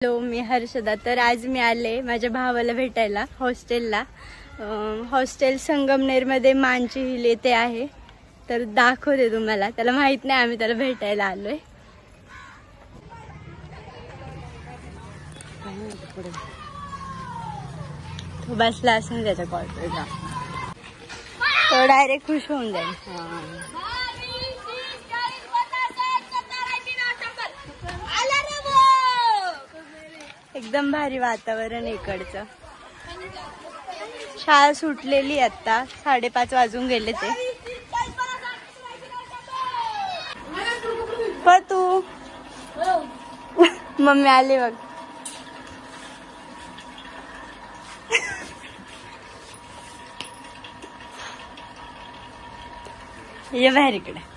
Hello, मी हर्षदा. तर आज मी आले माझ्या भावाला भेटायला हॉस्टेलला. हॉस्टेल संगमनेरमध्ये मानची हिल येथे आहे. तर दाखवते तुम्हाला. त्याला माहित नाही आम्ही त्याला भेटायला आलोय. तो बसला असेल त्याच्या कॉर्पोरेटला. तो डायरेक्ट खुश होऊन जाईल. एकदम भारी वातावरण इकडचं. शाळा सुटलेली आता 5:30 वाजून गेले ते. तू मम्मी आली बघ. ये बाहेर इकडे.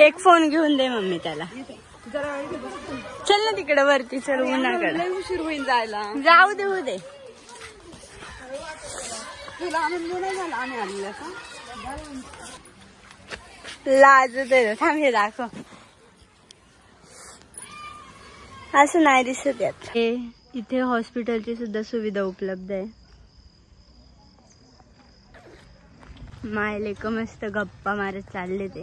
एक फोन घेऊन दे मम्मी त्याला. चल ना तिकडे वरती चल. उन्हाकडे उशीर होईल जायला. जाऊ दे. होऊ दे. लाज थांब. हे दाखव. असं नाही दिसत यात. इथे हॉस्पिटलची सुद्धा सुविधा उपलब्ध आहे. मायलेक मस्त गप्पा मारत चालले ते.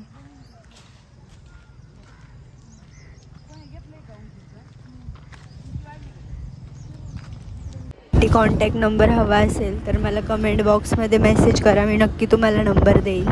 कॉन्टॅक्ट नंबर हवा असेल तर मला कमेंट बॉक्समध्ये मेसेज करा. मी नक्की तुम्हाला नंबर देईल.